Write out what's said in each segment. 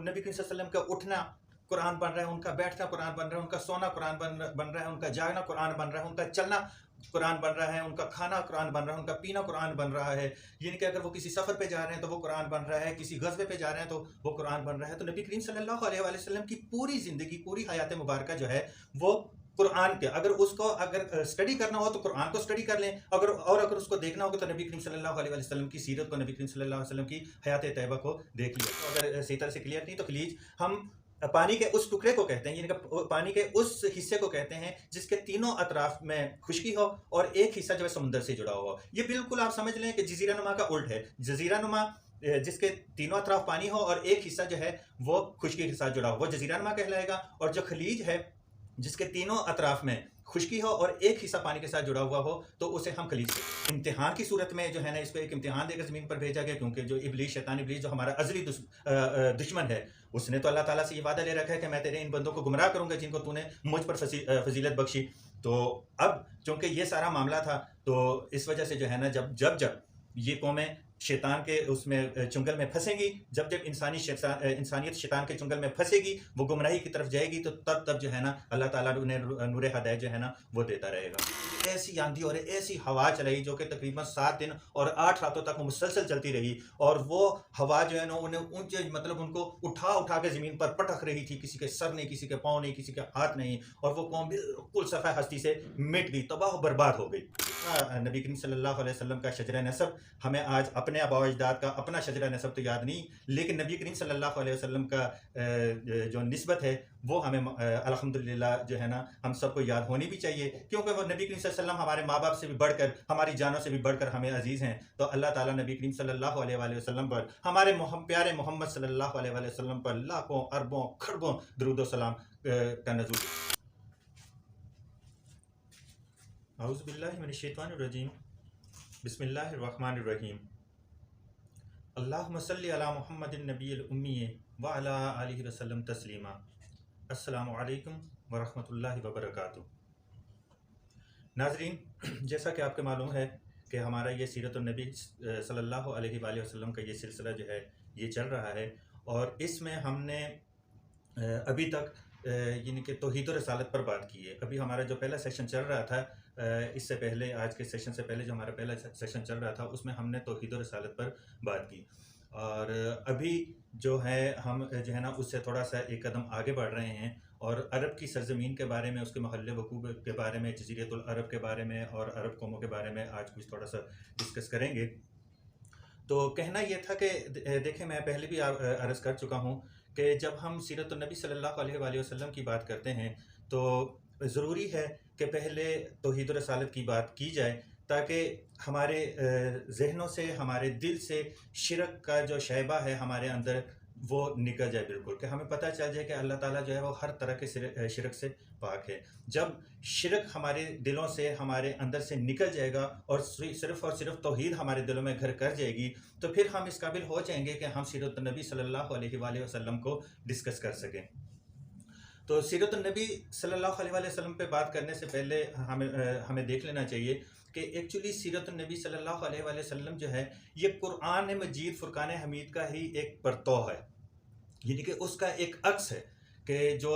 नबी करीम सल्लल्लाहु अलैहि वसल्लम का उठना कुरान बन रहा है, उनका बैठना कुरान बन रहा है, उनका सोना कुरान बन रहा है, उनका जागना कुरान बन रहा है, उनका चलना कुरान बन रहा है, उनका खाना कुरान बन रहा है, उनका पीना कुरान बन रहा है। यानी कि अगर वो किसी सफ़र पे जा रहे हैं तो वो कुरान बन रहा है, किसी गज़वे पे जा रहे हैं तो वो कुरान बन रहा है। तो नबी करीम सल्लल्लाहु अलैहि वसल्लम की पूरी ज़िंदगी, पूरी हयात मुबारका जो है वो कुरान के, अगर स्टडी करना हो तो कुरान को स्टडी कर लें, अगर उसको देखना होगा तो नबी करीम सल्लल्लाहु अलैहि वसल्लम की सीरत को, नबी करीम सल्लल्लाहु अलैहि वसल्लम की हयात तैयबा को देख लिया। तो अगर सही तरह से क्लियर नहीं तो प्लीज़ हम पानी के उस टुकड़े को कहते हैं, यानी कि पानी के उस हिस्से को कहते हैं जिसके तीनों अतराफ में खुश्की हो और एक हिस्सा जो है समुद्र से जुड़ा हुआ हो। ये बिल्कुल आप समझ लें कि जजीरा नुमा का उल्ट है। जजीरा नुमा जिसके तीनों अतराफ पानी हो और एक हिस्सा जो है वो खुश्की के साथ जुड़ा हो, वो जजीरा नुमा कहलाएगा। और जो खलीज है जिसके तीनों अतराफ में खुश्की हो और एक हिस्सा पानी के साथ जुड़ा हुआ हो तो उसे हम खलीज कहते हैं। इम्तिहान की सूरत में जो है ना, इसको एक इम्तिहान देकर ज़मीन पर भेजा गया, क्योंकि जो इब्लीस, शैतान इब्लीस जो हमारा अज़ली दुश्मन है, उसने तो अल्लाह ताला से ये वादा ले रखा है कि मैं तेरे इन बंदों को गुमराह करूंगा जिनको तूने मुझ पर फजीलत बख्शी। तो अब चूंकि ये सारा मामला था, तो इस वजह से जो है ना, जब ये कौमें शैतान के उसमें चुंगल में फंसेंगी, जब इंसानियत शैतान के चुंगल में फंसेगी, वो गुमराही की तरफ जाएगी, तो तब जो है ना अल्लाह ताला उन्हें नूर हिदायत जो है ना वो देता रहेगा। ऐसी आंधी और ऐसी हवा चलाई जो कि तकरीबन 7 दिन और 8 रातों तक मुसलसल चलती रही, और वो हवा जो है ना उन्हें ऊंचे, मतलब उनको उठा उठा के ज़मीन पर पटक रही थी। किसी के सर नहीं, किसी के पाँव नहीं, किसी के हाथ नहीं, और वो कौम बिल्कुल सफ़ा हस्ती से मिट गई, तबाह बर्बाद हो गई। नबी करीम सल्लल्लाहु अलैहि वसल्लम का शजरा नसब हमें आज अपने आबा अजदाद का अपना शजरा नसब तो याद नहीं, लेकिन नबी करीम सल्लल्लाहु अलैहि वसल्लम का जो निस्बत है वो हमें अल्हम्दुलिल्लाह जो है ना हम सबको याद होनी भी चाहिए, क्योंकि वो नबी करीम सल्लल्लाहु अलैहि वसल्लम हमारे माँ बाप से भी बढ़कर, हमारी जानों से भी बढ़कर हमें अजीज़ हैं। तो अल्लाह ताला नबी करीम सल्लल्लाहु अलैहि वसल्लम पर, हमारे प्यारे मोहम्मद सल्लल्लाहु अलैहि वसल्लम पर लाखों अरबों खरबों दुरूद व सलाम का नज़ूल। औज़ु बिल्लाहि मिनश शैतानिर रजीम, बिस्मिल्लाहिर रहमानिर रहीम। अल्लाहुम्मा सल्लि अला मुहम्मदिन नबिय्यिल उम्मी व अला आलिहि वसल्लम तस्लीमा। अस्सलामु अलैकुम व रहमतुल्लाहि व बरकातुहू। नाज़रीन, जैसा कि आपको मालूम है कि हमारा ये सीरतुन नबी सल्लल्लाहु अलैहि वसल्लम का ये सिलसिला जो है ये चल रहा है, और इसमें हमने अभी तक यानी कि तौहीद और रिसालत पर बात की है। अभी हमारा जो पहला सेशन चल रहा था, इससे पहले, आज के सेशन से पहले जो हमारा पहला सेशन चल रहा था, उसमें हमने तौहीद और रिसालत पर बात की। और अभी जो है हम जो है ना उससे थोड़ा सा एक कदम आगे बढ़ रहे हैं, और अरब की सरजमीन के बारे में, उसके महल वकूफ़ के बारे में, जज़ीरतुल अरब के बारे में और अरब कौमों के बारे में आज कुछ थोड़ा सा डिस्कस करेंगे। तो कहना यह था कि देखें, मैं पहले भी अर्ज़ कर चुका हूँ कि जब हम सीरत नबी सल्लल्लाहु अलैहि वसल्लम की बात करते हैं तो ज़रूरी है कि पहले तौहीद और रिसालत की बात की जाए, ताकि हमारे ज़हनों से, हमारे दिल से शिरक का जो शैबा है हमारे अंदर वो निकल जाए बिल्कुल, कि हमें पता चल जाए कि अल्लाह ताला जो है वो हर तरह के शिरक से पाक है। जब शिरक हमारे दिलों से, हमारे अंदर से निकल जाएगा और सिर्फ़ और सिर्फ तौहीद हमारे दिलों में घर कर जाएगी, तो फिर हम इस काबिल हो जाएंगे कि हम सीरत नबी सल्लल्लाहु अलैहि वसल्लम को डिस्कस कर सकें। तो सीरत नबी सल्लल्लाहु अलैहि वसल्लम पे बात करने से पहले हमें देख लेना चाहिए कि एक्चुअली सीरत नबी सल्लल्लाहु अलैहि वसल्लम जो है ये कुरान मजीद फ़ुरक़ान हमीद का ही एक परतोह है, यानी कि उसका एक अक्स है कि जो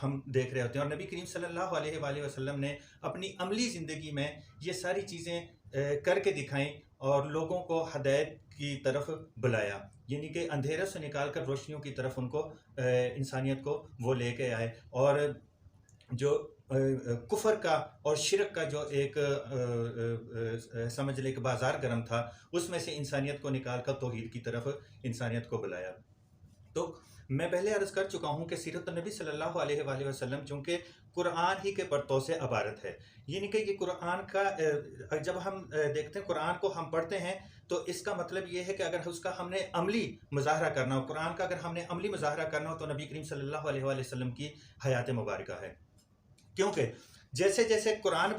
हम देख रहे होते हैं। और नबी करीम सल्लल्लाहु अलैहि वसल्लम ने अपनी अमली ज़िंदगी में ये सारी चीज़ें करके दिखाई और लोगों को हिदायत की तरफ बुलाया, यानी कि अंधेरे से निकाल कर रोशनियों की तरफ उनको, इंसानियत को वो लेके आए। और जो कुफर का और शिरक का जो एक समझ ले कि बाज़ार गर्म था, उसमें से इंसानियत को निकाल कर तौहीद की तरफ इंसानियत को बुलाया। तो मैं पहले अर्ज़ कर चुका हूँ कि सीरत नबी सल्लल्लाहु अलैहि वसल्लम चूँकि कुरान ही के परतों से अबारत है, यानी कि ये कुरान का जब हम देखते हैं, कुरान को हम पढ़ते हैं, तो इसका मतलब ये है कि अगर उसका हमने अमली मुज़ाहरा करना हो, कुरान का अगर हमने अमली मुज़ाहरा करना हो, तो नबी करीम सल्लल्लाहु अलैहि वसल्लम की हयात मुबारका है। क्योंकि जैसे जैसे कुरान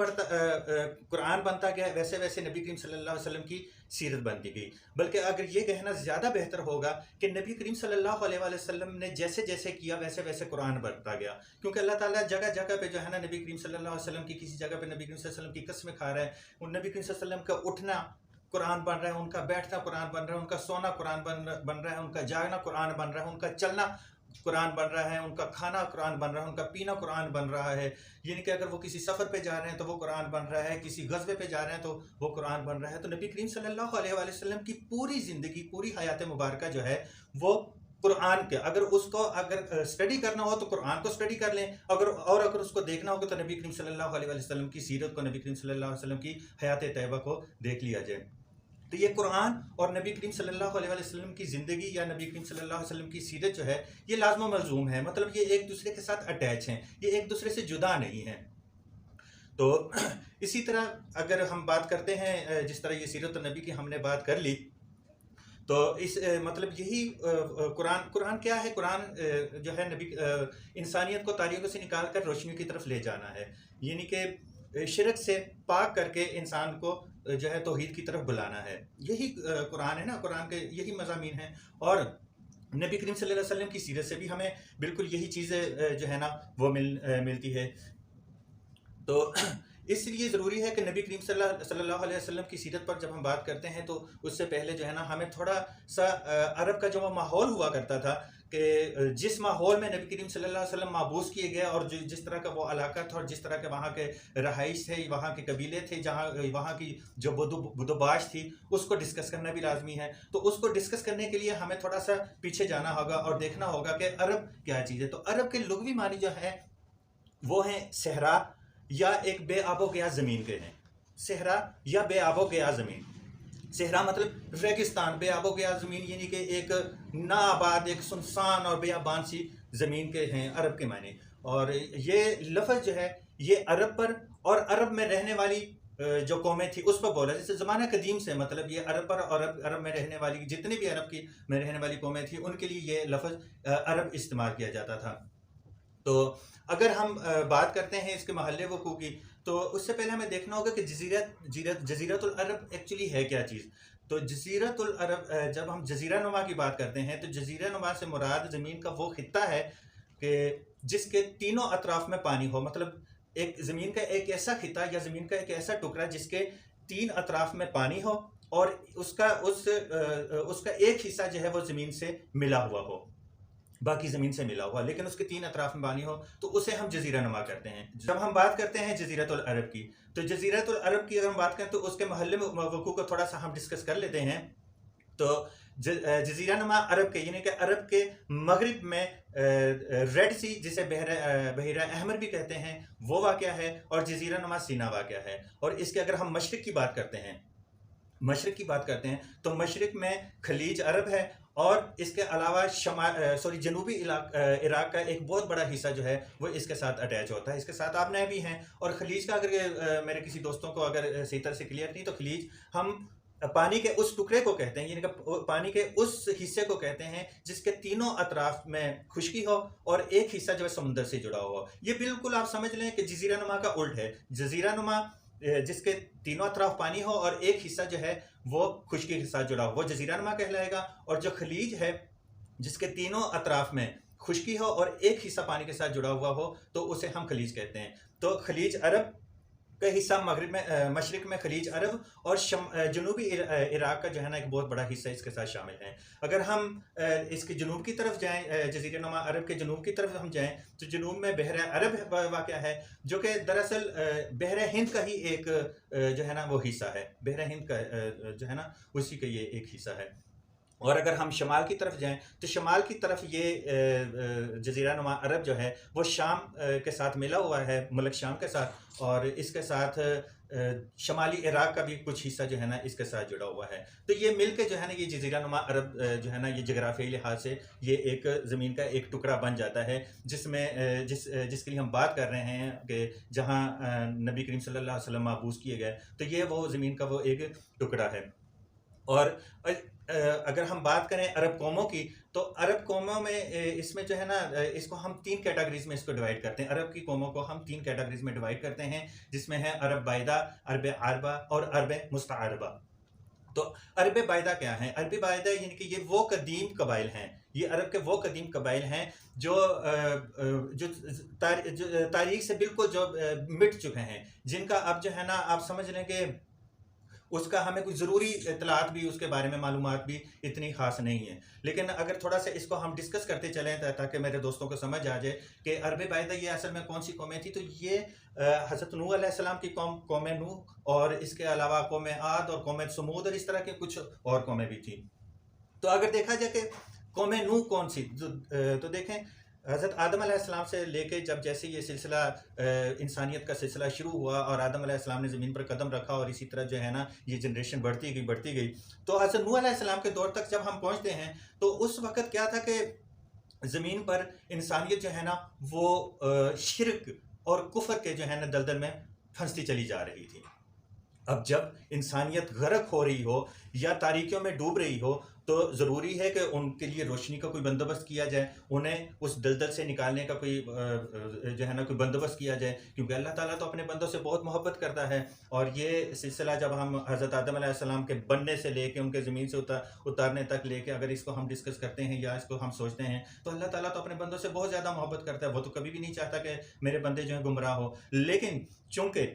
बनता गया, वैसे वैसे नबी करीम सल्लल्लाहु अलैहि वसल्लम की सीरत बनती गई। बल्कि अगर ये कहना ज़्यादा बेहतर होगा कि नबी करीम सल्लल्लाहु अलैहि वसल्लम ने जैसे जैसे किया वैसे वैसे कुरान बनता गया, क्योंकि अल्लाह ताला जगह जगह पे जो है ना, नबी करीम सल्लल्लाहु अलैहि वसल्लम की किसी जगह पे नबी करीम सल्लल्लाहु अलैहि वसल्लम की कसम खा रहा है, और नबी करीम सल्लल्लाहु अलैहि वसल्लम का उठना कुरान बन रहा है, उनका बैठना कुरान बन रहा है, उनका सोना कुरान बन रहा है, उनका जागना कुरान बन रहा है, उनका चलना कुरान बन रहा है, उनका खाना कुरान बन रहा है, उनका पीना कुरान बन रहा है। यानी कि अगर वो किसी सफ़र पे जा रहे हैं तो वो कुरान बन रहा है, किसी गज़वे पे जा रहे हैं तो वो कुरान बन रहा है। तो नबी करीम सल्लल्लाहु अलैहि वसल्लम की पूरी ज़िंदगी, पूरी हयात मुबारक जो है वो कुरान के, अगर स्टडी करना हो तो कुरान को स्टडी कर लें, अगर उसको देखना होगा तो नबी करीम सल्लल्लाहु अलैहि वसल्लम की सीरत को, नबी करीम सल्लल्लाहु अलैहि वसल्लम की हयात तैयबा को देख लिया जाए। तो ये कुरान और नबी करीम सल्लल्लाहु अलैहि वसल्लम की ज़िंदगी या नबी करीम सल्लल्लाहु अलैहि वसल्लम की सीरत जो है ये लाज़िम व मलज़ूम है, मतलब ये एक दूसरे के साथ अटैच हैं, ये एक दूसरे से जुदा नहीं हैं। तो इसी तरह अगर हम बात करते हैं, जिस तरह ये सीरत नबी की हमने बात कर ली, तो इस मतलब यही कुरान क्या है? कुरान जो है नबी इंसानियत को तारीकों से निकाल कर रोशनी की तरफ ले जाना है, यानी कि शिरक से पाक करके इंसान को जो है तौहीद की तरफ बुलाना है। यही कुरान है ना, कुरान के यही मज़ामीन हैं। और नबी करीम सल्लल्लाहु अलैहि वसल्लम की सीरत से भी हमें बिल्कुल यही चीज़ें जो है ना वो मिलती है। तो इसलिए ज़रूरी है कि नबी करीम सल्लल्लाहु अलैहि वसल्लम की सीरत पर जब हम बात करते हैं तो उससे पहले जो है ना हमें थोड़ा सा अरब का जो माहौल हुआ करता था कि जिस माहौल में नबी करीम सल्लल्लाहु अलैहि वसल्लम मबूस किए गए और जिस तरह का वो इलाका था और जिस तरह के वहाँ के रहाइश थे, वहाँ के कबीले थे, जहाँ वहाँ की जो बुदोबाश थी, उसको डिस्कस करना भी लाजमी है। तो उसको डिस्कस करने के लिए हमें थोड़ा सा पीछे जाना होगा और देखना होगा कि अरब क्या चीज़ है। तो अरब के लुग़वी मानी जो है वो हैं सहरा या एक बेआबो गया ज़मीन के हैं। सहरा या बेआबो गया ज़मीन। सहरा मतलब रेगिस्तान, बेआबो गया ज़मीन यानी कि एक नाआबाद, एक सुनसान और बेआबान सी ज़मीन के हैं अरब के माने। और ये लफ्ज़ जो है ये अरब पर और अरब में रहने वाली जो कौमें थी उस पर बोला, जैसे ज़माना कदीम से, मतलब ये अरब पर और अरब में रहने वाली जितनी भी अरब की में रहने वाली कौमें थी उनके लिए ये लफ्ज़ अरब इस्तेमाल किया जाता था। तो अगर हम बात करते हैं इसके महल्ले वक़ू की, तो उससे पहले हमें देखना होगा कि जज़ीरतुल अरब एक्चुअली है क्या चीज़। तो जज़ीरतुल अरब, जब हम जज़ीरा नुमा की बात करते हैं तो जज़ीरा नुमा से मुराद ज़मीन का वो खित्ता है कि जिसके तीनों अतराफ़ में पानी हो, मतलब एक ज़मीन का एक ऐसा खित्ता या ज़मीन का एक ऐसा टुकड़ा जिसके 3 अतराफ़ में पानी हो और उसका एक हिस्सा जो है वो ज़मीन से मिला हुआ हो, बाकी ज़मीन से मिला हुआ, लेकिन उसके 3 अतराफ़ में पानी हो, तो उसे हम जज़ीरा नुमा कहते हैं। जब हम बात करते हैं जज़ीरतुल अरब की, तो जज़ीरतुल अरब की अगर हम बात करें तो उसके महल्ले में वक़ू को थोड़ा सा हम डिस्कस कर लेते हैं। तो जज़ीरा नुमा अरब के, यानी कि अरब के मगरिब में रेड सी, जिसे बहरा अहमर भी कहते हैं, वो वाक़या है, और जज़ीरा नुमा सीना वाक़या है। और इसके अगर हम मशरिक़ की बात करते हैं, तो मशरिक़ में खलीज अरब है, और इसके अलावा जनूबी इराक़ का एक बहुत बड़ा हिस्सा जो है वो इसके साथ अटैच होता है, इसके साथ आबनाएँ भी हैं। और खलीज का अगर मेरे किसी दोस्तों को अगर सही तरह से क्लियर नहीं, तो खलीज हम पानी के उस टुकड़े को कहते हैं, यानी कि पानी के उस हिस्से को कहते हैं जिसके तीनों अतराफ में खुश्की हो और एक हिस्सा जो है समुंदर से जुड़ा हुआ हो। ये बिल्कुल आप समझ लें कि जज़ीरा नुमा का उल्ट है। जज़ीरा नुमा जिसके तीनों अतराफ पानी हो और एक हिस्सा जो है वो खुश्की के साथ जुड़ा हो, वो जज़ीरा नुमा कहलाएगा। और जो खलीज है जिसके तीनों अतराफ में खुश्की हो और एक हिस्सा पानी के साथ जुड़ा हुआ हो, तो उसे हम खलीज कहते हैं। तो खलीज अरब का हिस्सा मगरिब में, मशरिक़ में खलीज अरब, और जनूबी इराक़ का जो है ना एक बहुत बड़ा हिस्सा इसके साथ शामिल है। अगर हम इसके जनूब की तरफ जाएँ, जज़ीरा नुमा अरब के जनूब की तरफ हम जाएँ, तो जनूब में बहरा अरब वाक़या है, जो कि दरअसल बहरा हिंद का ही एक जो है ना वो हिस्सा है। बहरा हिंद का जो है ना उसी का ये एक हिस्सा है। और अगर हम शमाल की तरफ जाएँ, तो शमाल की तरफ ये जज़ीरा नुमा अरब जो है वो शाम के साथ मिला हुआ है, मुल्क शाम के साथ, और इसके साथ शमाली इराक़ का भी कुछ हिस्सा जो है ना इसके साथ जुड़ा हुआ है। तो ये मिल के जो है ना ये जज़ीरा नुमा अरब जो है ना ये जग़राफ़ियाई लिहाज से ये एक ज़मीन का एक टुकड़ा बन जाता है, जिसमें जिसके लिए हम बात कर रहे हैं कि जहाँ नबी करीम सल्लल्लाहु अलैहि वसल्लम मबूस किए गए, तो ये वो ज़मीन का वो एक टुकड़ा है। और अगर हम बात करें अरब कौमों की, तो अरब कौमों में इसमें जो है ना इसको हम 3 कैटेगरीज़ में इसको डिवाइड करते हैं। अरब की कौमों को हम 3 कैटेगरीज़ में डिवाइड करते हैं, जिसमें है अरब बायदा, अरब अरबा और अरब मुस्तअरबा। तो अरब बायदा क्या है? अरब बायदा यानी कि ये वो कदीम कबाइल हैं, ये अरब के वो कदीम कबाइल हैं जो तारीख से बिल्कुल जो मिट चुके हैं, जिनका अब जो है ना आप समझ लें कि उसका हमें कुछ ज़रूरी इतलात भी, उसके बारे में मालूमात भी इतनी ख़ास नहीं है। लेकिन अगर थोड़ा सा इसको हम डिस्कस करते चलें ताकि मेरे दोस्तों को समझ आ जाए कि अरब बायदा ये असल में कौन सी कौमें थी, तो ये हज़रत नूह अलैहिस्सलाम की कौम नूह, और इसके अलावा कौम आद और कौम समूद और इस तरह के कुछ और कौमें भी थी। तो अगर देखा जाए कि कौम नूह कौन सी, तो देखें हज़रत आदम अलैहिस्सलाम से लेके जब जैसे ये सिलसिला इंसानियत का सिलसिला शुरू हुआ और आदम अलैहिस्सलाम ने ज़मीन पर कदम रखा और इसी तरह जो है ना ये जनरेशन बढ़ती गई, तो हज़रत नूह अलैहिस्सलाम के दौर तक जब हम पहुँचते हैं तो उस वक़्त क्या था कि ज़मीन पर इंसानियत जो है ना वो शिरक और कुफ्र के जो है ना दलदल में फंसती चली जा रही थी। अब जब इंसानियत गर्क हो रही हो या तारीकियों में डूब रही हो, तो ज़रूरी है कि उनके लिए रोशनी का कोई बंदोबस्त किया जाए, उन्हें उस दलदल से निकालने का कोई जो है ना कोई बंदोबस्त किया जाए, क्योंकि अल्लाह ताला तो अपने बंदों से बहुत मोहब्बत करता है। और ये सिलसिला जब हम हज़रत आदम अलैहिस्सलाम के बनने से लेके उनके ज़मीन से उतारने तक लेके अगर इसको हम डिस्कस करते हैं या इसको हम सोचते हैं, तो अल्लाह ताला तो अपने बंदों से बहुत ज़्यादा मोहब्बत करता है। वो तो कभी भी नहीं चाहता कि मेरे बंदे जो हैं गुमराह हो। लेकिन चूँकि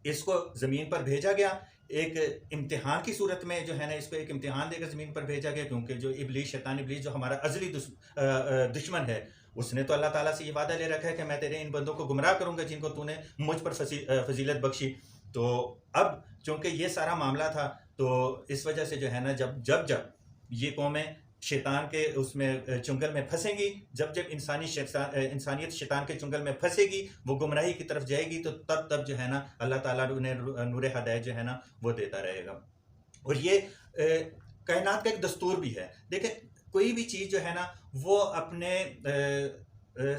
इसको ज़मीन पर भेजा गया एक इम्तिहान की सूरत में, जो है ना इसको एक इम्तिहान देकर ज़मीन पर भेजा गया, क्योंकि जो इब्लीस, शैतान इब्लीस जो हमारा अज़ली दुश्मन है, उसने तो अल्लाह ताला से ये वादा ले रखा है कि मैं तेरे इन बंदों को गुमराह करूँगा जिनको तूने मुझ पर फजीलत बख्शी। तो अब चूँकि ये सारा मामला था, तो इस वजह से जो है ना जब ये कौमें शैतान के उसमें चुंगल में फंसेंगी, जब इंसानियत शैतान के चुंगल में फंसेगी, वो गुमराही की तरफ जाएगी, तो तब जो है ना अल्लाह ताला उन्हें नूर हिदायत जो है ना वो देता रहेगा। और ये कायनात का एक दस्तूर भी है। देखें, कोई भी चीज़ जो है ना वो अपने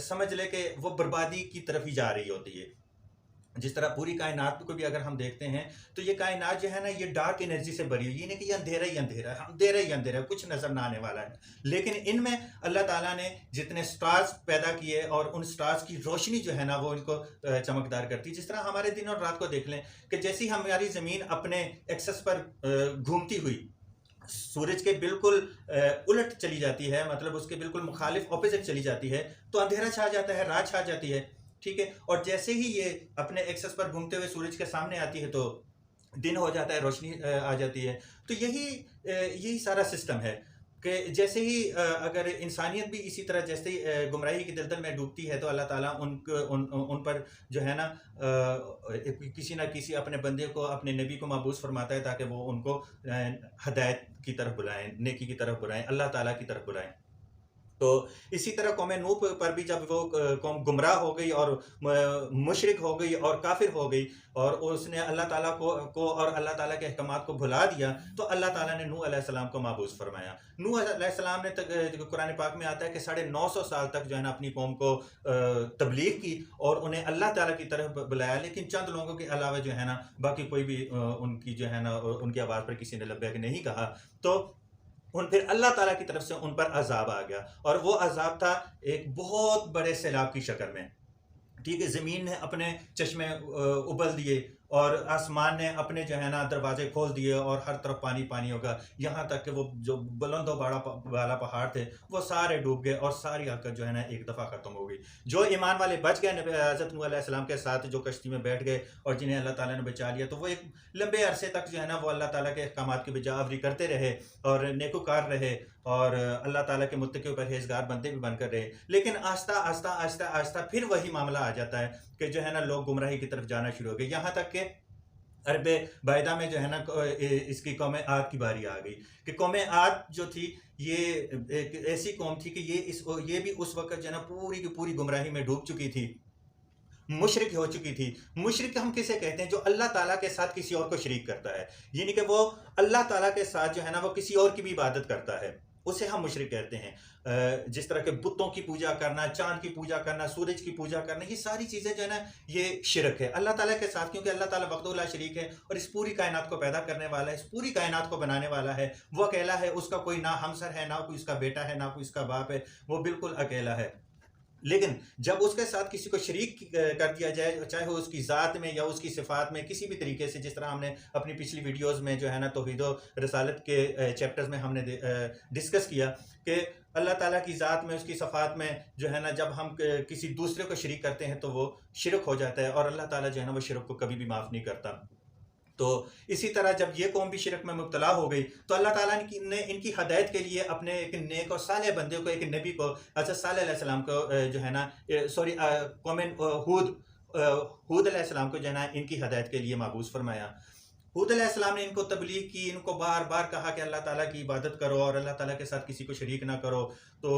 समझ ले कि वो बर्बादी की तरफ ही जा रही होती है। जिस तरह पूरी कायनात को भी अगर हम देखते हैं, तो ये कायनात जो है ना ये डार्क एनर्जी से भरी हुई, ये नहीं कि ये अंधेरा ही अंधेरा है, अंधेरा ही अंधेरा है, कुछ नज़र ना आने वाला है। लेकिन इनमें अल्लाह ताला ने जितने स्टार्स पैदा किए और उन स्टार्स की रोशनी जो है ना वो इनको चमकदार करती है। जिस तरह हमारे दिन और रात को देख लें कि जैसी हमारी ज़मीन अपने एक्सेस पर घूमती हुई सूरज के बिल्कुल उलट चली जाती है, मतलब उसके बिल्कुल मुखालिफ ऑपोजिट चली जाती है, तो अंधेरा छा जाता है, रात छा जाती है। ठीक है, और जैसे ही ये अपने एक्सेस पर घूमते हुए सूरज के सामने आती है तो दिन हो जाता है, रोशनी आ जाती है। तो यही सारा सिस्टम है कि जैसे ही अगर इंसानियत भी इसी तरह जैसे ही गुमराही की दलदल में डूबती है, तो अल्लाह ताला उन पर जो है ना किसी ना किसी अपने बंदे को, अपने नबी को मबूस फरमाता है ताकि वो उनको हदायत की तरफ बुलाएं, नेकी की तरफ बुलाएं, अल्लाह ताला की तरफ बुलाएं। तो इसी तरह कौम नूह पर भी जब वो कौम गुमराह हो गई और मुशरिक हो गई और काफिर हो गई और उसने अल्लाह ताला को और अल्लाह ताला के अहकामात को भुला दिया, तो अल्लाह ताला ने नूह अलैहिस्सलाम को माबूस फरमाया। नूह अलैहिस्सलाम ने कुरान पाक में आता है कि 950 साल तक जो है ना अपनी कौम को तबलीग की और उन्हें अल्लाह ताला की तरफ बुलाया, लेकिन चंद लोगों के अलावा जो है ना बाकी कोई भी उनकी जो है ना उनकी आवाज़ पर किसी ने लब्बैक नहीं कहा। तो फिर अल्लाह ताला की तरफ से उन पर अजाब आ गया, और वो अजाब था एक बहुत बड़े सैलाब की शक्ल में। ठीक है, ज़मीन ने अपने चश्मे उबल दिए और आसमान ने अपने जो है ना दरवाजे खोल दिए और हर तरफ पानी पानी होगा, यहाँ तक कि वो जो बुलंद वाला पहाड़ थे वो सारे डूब गए और सारी हरकत जो है ना एक दफ़ा ख़त्म हो गई। जो ईमान वाले बच गए हज़रत नूह अलैहिस्सलाम के साथ, जो कश्ती में बैठ गए और जिन्हें अल्लाह ताला ने बचा लिया, तो वो एक लंबे अरसे तक जो है ना वो अल्लाह ताला के अहकामात की बजावरी करते रहे और नेकोकार रहे और अल्लाह ताला के मुत्तकी परहेज़गार बंदे भी बनकर रहे। लेकिन आहिस्ता आहिस्ता आहिस्ता आहिस्ता फिर वही मामला आ जाता है कि जो है ना लोग गुमराही की तरफ जाना शुरू हो गए, यहाँ तक कि अरब बायदा में जो है ना इसकी कौम आद की बारी आ गई कि कौम आद जो थी ये एक ऐसी कौम थी कि ये भी उस वक्त जो है ना पूरी की पूरी गुमराही में डूब चुकी थी, मुशरिक हो चुकी थी। मुशरिक हम किसे कहते हैं? जो अल्लाह ताला के साथ किसी और को शरीक करता है, यानी कि वो अल्लाह ताला के साथ जो है ना वो किसी और की भी इबादत करता है, उसे हम मुशरिक कहते हैं। जिस तरह के बुतों की पूजा करना, चांद की पूजा करना, सूरज की पूजा करना, ये सारी चीज़ें जो है ना ये शिरक है अल्लाह ताला के साथ, क्योंकि अल्लाह ताला वहदहू ला शरीक है और इस पूरी कायनात को पैदा करने वाला है, इस पूरी कायनात को बनाने वाला है। वो अकेला है, उसका कोई ना हमसर है, ना कोई उसका बेटा है, ना कोई उसका बाप है, वो बिल्कुल अकेला है। लेकिन जब उसके साथ किसी को शरीक कर दिया जाए, चाहे वो उसकी ज़ात में या उसकी सिफ़ात में किसी भी तरीके से, जिस तरह हमने अपनी पिछली वीडियोज़ में जो है ना तौहीद व रसालत के चैप्टर्स में हमने डिस्कस किया कि अल्लाह ताला की ज़ात में, उसकी सिफ़ात में जो है ना जब हम किसी दूसरे को शरीक करते हैं तो वो शिरक हो जाता है और अल्लाह ताला जो है ना वो शिरक को कभी भी माफ़ नहीं करता। तो इसी तरह जब ये कौम भी शिरक में मुब्तला हो गई तो अल्लाह ताला ने इनकी हदायत के लिए अपने एक नेक और साले बंदे को, एक नबी को, हज़रत सालेह अलैहिस्सलाम को जो है ना, सॉरी, कौम हूद अलैहिस्सलाम को जो है ना इनकी हदायत के लिए माबूस फरमाया। हूद अलैहिस्सलाम ने इनको तबलीग की, इनको बार बार कहा कि अल्लाह ताला की इबादत करो और अल्लाह ताला के साथ किसी को शरीक ना करो, तो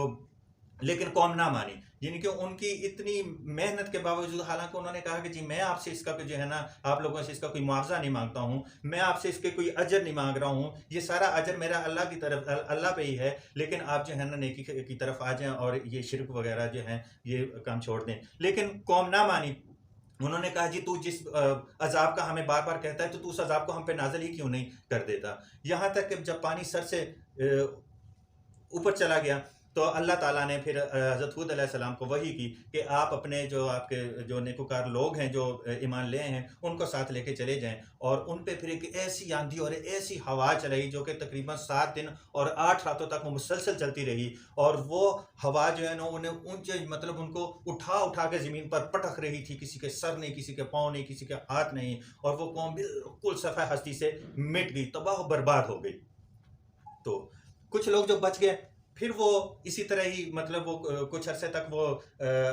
लेकिन कौम ना मानी। यानी कि उनकी इतनी मेहनत के बावजूद, हालांकि उन्होंने कहा कि जी मैं आपसे इसका जो है ना, आप लोगों से इसका कोई मुआवजा नहीं मांगता हूँ, मैं आपसे इसके कोई अजर नहीं मांग रहा हूँ, ये सारा अजर मेरा अल्लाह की तरफ, अल्लाह पे ही है, लेकिन आप जो है ना नेकी की तरफ आ जाएं और ये शिरक वगैरह जो है ये काम छोड़ दें। लेकिन कौम ना मानी। उन्होंने कहा जी तू जिस अजाब का हमें बार बार कहता है तो तू उस अजाब को हम पे नाज़िल ही क्यों नहीं कर देता। यहाँ तक कि जब पानी सर से ऊपर चला गया तो अल्लाह ताला ने फिर हज़रत हूद अलैहिस्सलाम को वही की कि आप अपने जो आपके जो नेकोकार लोग हैं जो ईमान ले हैं उनको साथ लेके चले जाएं, और उन पे फिर एक ऐसी आंधी और ऐसी हवा चलाई जो कि तकरीबन 7 दिन और 8 रातों तक वो मुसलसल चलती रही, और वो हवा जो है ना उन्हें ऊंचे, मतलब उनको उठा उठा के ज़मीन पर पटक रही थी, किसी के सर नहीं, किसी के पाँव नहीं, किसी के हाथ नहीं, और वो कौम बिल्कुल सफ़ा हस्ती से मिट गई, तबाह बर्बाद हो गई। तो कुछ लोग जो बच गए फिर वो इसी तरह ही, मतलब वो कुछ अरसे तक वो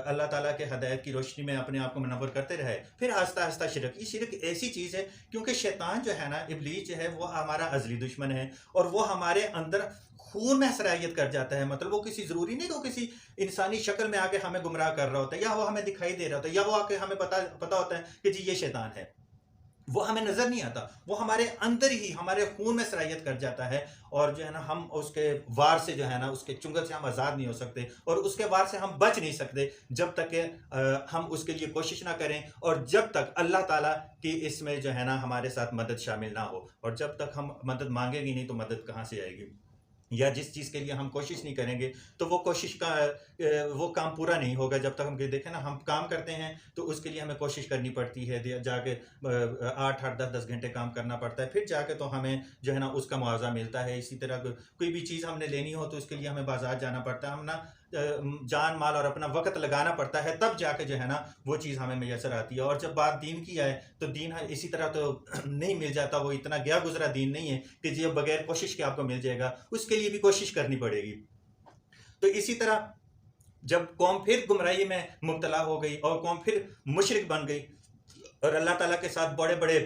अल्लाह ताला के हदायत की रोशनी में अपने आप को मुनव्वर करते रहे। फिर आहिस्ता आहिस्ता शिरक, ये शिरक ऐसी चीज़ है क्योंकि शैतान जो है ना, इब्लीस जो है वो हमारा अज़ली दुश्मन है, और वो हमारे अंदर खून में सराहियत कर जाता है। मतलब वो किसी ज़रूरी नहीं कि वो किसी इंसानी शक्ल में आके हमें गुमराह कर रहा होता है, या वो हमें दिखाई दे रहा होता है, या वो आके हमें पता होता है कि जी ये शैतान है, वो हमें नज़र नहीं आता, वो हमारे अंदर ही हमारे खून में सराहियत कर जाता है, और जो है ना हम उसके वार से जो है ना, उसके चुंगल से हम आज़ाद नहीं हो सकते, और उसके वार से हम बच नहीं सकते जब तक कि हम उसके लिए कोशिश ना करें, और जब तक अल्लाह ताला की इसमें जो है ना हमारे साथ मदद शामिल ना हो, और जब तक हम मदद मांगेंगे नहीं तो मदद कहाँ से आएगी, या जिस चीज़ के लिए हम कोशिश नहीं करेंगे तो वो कोशिश का वो काम पूरा नहीं होगा। जब तक हम देखें ना, हम काम करते हैं तो उसके लिए हमें कोशिश करनी पड़ती है, जाके 8-8 10-10 घंटे काम करना पड़ता है, फिर जाके तो हमें जो है ना उसका मुआवजा मिलता है। इसी तरह कोई भी चीज़ हमने लेनी हो तो उसके लिए हमें बाजार जाना पड़ता है, हम ना जान माल और अपना वक्त लगाना पड़ता है, तब जाके जो है ना वो चीज़ हमें मैसर आती है। और जब बात दीन की आए तो दीन इसी तरह तो नहीं मिल जाता, वो इतना गया गुजरा दीन नहीं है कि जी बगैर कोशिश के आपको मिल जाएगा, उसके लिए भी कोशिश करनी पड़ेगी। तो इसी तरह जब कौम फिर गुमराही में मुब्तला हो गई और कौम फिर मुशरिक बन गई और अल्लाह ताला के साथ बड़े बड़े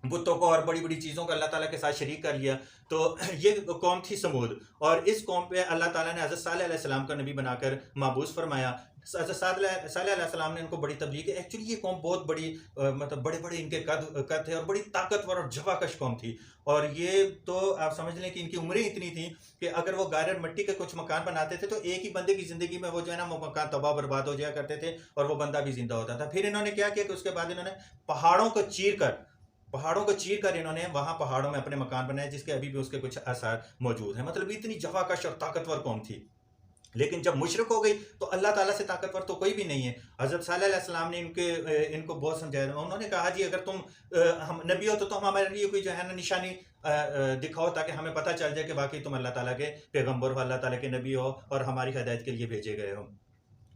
बुतों को और बड़ी बड़ी चीज़ों को अल्लाह ताला के साथ शरीक कर लिया, तो ये कौम थी समूद। और इस कौम पे अल्लाह ताला ने हज़रत सालेह अलैहिस्सलाम का नबी बनाकर माबूस फरमाया। हज़रत सालेह अलैहिस्सलाम ने इनको बड़ी तबलीग, एक्चुअली ये कौम बहुत बड़ी मतलब बड़े बड़े इनके कद थे और बड़ी ताकतवर और जवाकश कौम थी। और ये तो आप समझ लें कि इनकी उम्रें इतनी थी कि अगर वो गायर मिट्टी के कुछ मकान बनाते थे तो एक ही बंदे की ज़िंदगी में वो जो है ना वो मकान तबाह बर्बाद हो जाया करते थे और वो बंदा भी जिंदा होता था। फिर इन्होंने क्या किया कि उसके बाद इन्होंने पहाड़ों को चीर कर इन्होंने वहां पहाड़ों में अपने मकान बनाए, जिसके अभी भी उसके कुछ आसार मौजूद हैं। मतलब इतनी जवाकश और ताकतवर कौम थी। लेकिन जब मुशरिक हो गई तो अल्लाह ताला से ताकतवर तो कोई भी नहीं है। हज़रत सालेह अलैहिस्सलाम ने इनको बहुत समझाया। उन्होंने कहा जी अगर तुम हम नबी हो तो तुम हमारे लिए कोई जो है ना निशानी दिखाओ ताकि हमें पता चल जाए कि वाकई तुम अल्लाह ताला के पैगम्बर हो, अल्लाह ताला के नबी हो और हमारी हिदायत के लिए भेजे गए हो।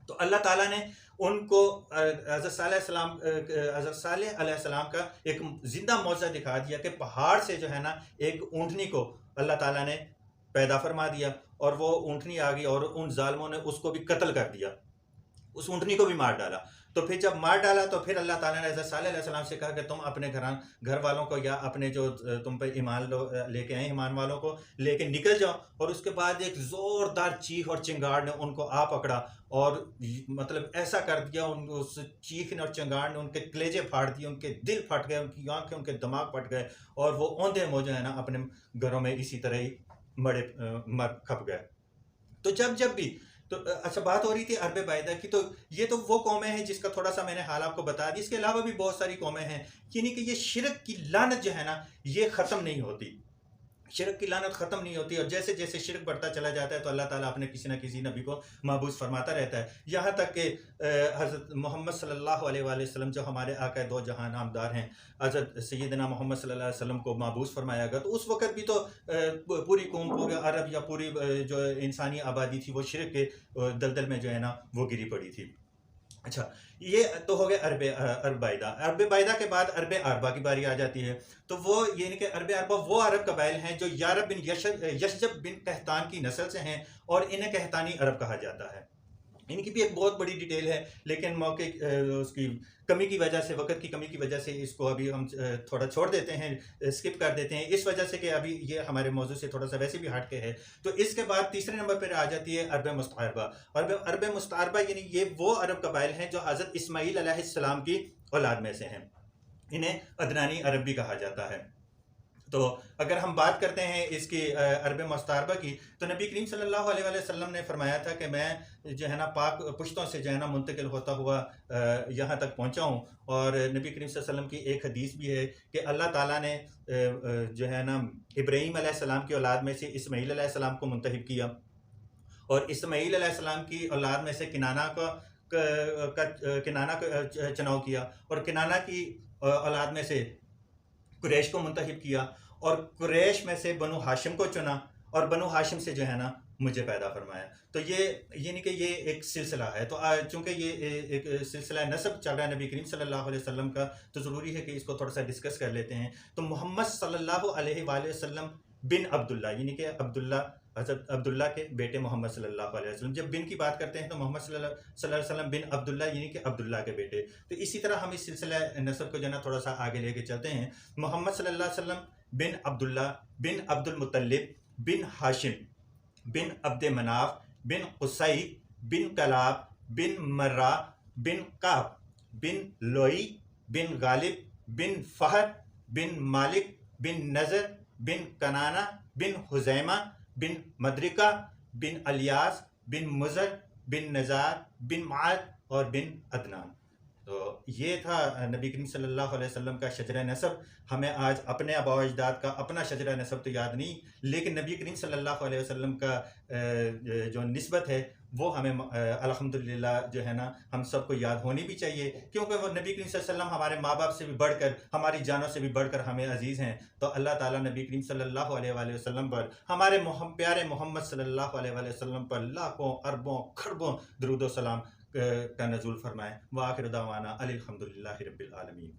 तो अल्लाह ताला ने उनको हज़रत सालेह अलैहिस्सलाम का एक जिंदा मौजज़ा दिखा दिया कि पहाड़ से जो है ना एक ऊँटनी को अल्लाह ताला ने पैदा फरमा दिया और वो ऊँटनी आ गई और उन जालिमों ने उसको भी कत्ल कर दिया, उस ऊँटनी को भी मार डाला। तो फिर जब मार डाला तो फिर अल्लाह ताला ने हज़रत सालेह अलैहिस्सलाम से कहा कि तुम अपने घर वालों को या अपने जो तुम पे ईमान लेके आए ईमान वालों को लेके निकल जाओ। और उसके बाद एक ज़ोरदार चीख और चिंगार ने उनको आ पकड़ा और मतलब ऐसा कर दिया, उस चीख ने और चिंगार ने उनके कलेजे फाड़ दिए, उनके दिल फट गए, उनकी आँखें, उनके दिमाग फट गए और वो औंधे मुँह जो है ना अपने घरों में इसी तरह ही मर खप गए। तो जब भी तो अच्छा बात हो रही थी अरब बायदा की, तो ये तो वो कौमें हैं जिसका थोड़ा सा मैंने हाल आपको बता दी। इसके अलावा भी बहुत सारी कौमें हैं, यानी कि ये शिरक की लानत जो है ना ये ख़त्म नहीं होती, शिरक की लानत ख़त्म नहीं होती। और जैसे जैसे शिरक बढ़ता चला जाता है तो अल्लाह ताला अपने किसी न किसी नबी को महबूस फरमाता रहता है। यहाँ तक कि हज़रत मोहम्मद सल्लल्लाहु अलैहि वसल्लम जो हमारे आका दो जहां नामदार हैं, हज़रत सैयदना मोहम्मद सल्लल्लाहु अलैहि वसल्लम को महबूस फरमाया गया। तो उस वक़्त भी तो पूरी कौम, पूरे अरब या पूरी जो इंसानी आबादी थी वो शिरक के दलदल में जो है ना वो गिरी पड़ी थी। अच्छा, ये तो हो गया अरब बायदा। अरब बायदा के बाद अरब अरबा की बारी आ जाती है। तो वो यानी कि अरब अरबा वो अरब कबाइल हैं जो यारब बिन यशजब बिन कहतान की नस्ल से हैं, और इन्हें कहतानी अरब कहा जाता है। इनकी भी एक बहुत बड़ी डिटेल है, लेकिन मौके उसकी कमी की वजह से, वक्त की कमी की वजह से इसको अभी हम थोड़ा छोड़ देते हैं, स्किप कर देते हैं, इस वजह से कि अभी ये हमारे मौजू से थोड़ा सा वैसे भी हट के है। तो इसके बाद तीसरे नंबर पर आ जाती है अरब मुस्तारबा। अरब मुस्तारबा यानी ये वो अरब कबाइल हैं जो हज़रत इस्माईल अलैहिस्सलाम की औलाद में से हैं। इन्हें अदनानी अरब भी कहा जाता है। तो अगर हम बात करते हैं इसकी अरब मुस्तारबा की, तो नबी करीम सल्लल्लाहु अलैहि वसल्लम ने फरमाया था कि मैं जो है ना पाक पुश्तों से जो है ना मुंतकिल होता हुआ यहाँ तक पहुँचा हूँ। और नबी करीम सल्लल्लाहु अलैहि वसल्लम की एक हदीस भी है कि अल्लाह ताला ने जो है ना इब्राहीम अलैहिस्सलाम की औलाद में से इस्माईल अलैहिस्सलाम को मुंतखब किया, और इस्माईल अलैहिस्सलाम की औलाद में से किनाना का चुनाव किया, और किनाना की औलाद में से कुरैश को मुंतखब किया, और कुरैश में से बनु हाशिम को चुना, और बनु हाशिम से जो है ना मुझे पैदा फरमाया। तो ये यानी कि ये एक सिलसिला है। तो चूँकि ये एक सिलसिला नसब चल रहा है नबी करीम सल्लल्लाहु अलैहि वसल्लम का, तो ज़रूरी है कि इसको थोड़ा सा डिस्कस कर लेते हैं। तो मोहम्मद सल्लल्लाहु अलैहि वसल्लम बिन अब्दुल्ला, यानी कि अब्दुल्ला, हज़रत अब्दुल्ला के बेटे मोहम्मद सल्लल्लाहु अलैहि वसल्लम। जब बिन की बात करते हैं तो मोहम्मद सल्लल्लाहु अलैहि वसल्लम बिन अब्दुल्ला, यानी कि अब्दुल्ला के बेटे। तो इसी तरह हम इस सिलसिला नसब को जो है ना थोड़ा सा आगे लेके चलते हैं। मोहम्मद सल्लल्लाहु अलैहि वसल्लम बिन अब्दुल्ला बिन अब्दुल मुत्तलिब बिन हाशिम बिन अब्द मनाफ बिन कुसै बिन कलाब बिन मर्रा बिन काब बिन लोई बिन गालिब बिन फहद बिन मालिक बिन नज़र बिन कनाना बिन हुज़ैमा बिन मदरिका बिन अलियास बिन मुज़र बिन नज़ार बिन माद और बिन अदनान। तो ये था नबी करीम सल्लल्लाहु अलैहि वसल्लम का शजरा नसब। हमें आज अपने आबा व अजदाद का अपना शजरा नसब तो याद नहीं, लेकिन नबी करीम सल्लल्लाहु अलैहि वसल्लम का जो निस्बत है वो हमें अल्हम्दुलिल्लाह जो है ना हम सबको याद होनी भी चाहिए, क्योंकि वो नबी करीम सल्लल्लाहु अलैहि वसल्लम हमारे माँ बाप से भी बढ़कर, हमारी जानों से भी बढ़कर हमें अजीज़ हैं। तो अल्लाह ताला नबी करीम सल्लल्लाहु अलैहि वसल्लम पर, हमारे प्यारे मोहम्मद सल्लल्लाहु अलैहि वसल्लम पर लाखों अरबों खरबों दरूद व सलाम का नज़ूल फरमाए। व आखिर दावाना अनिल हम्दुलिल्लाहि रब्बिल आलमीन।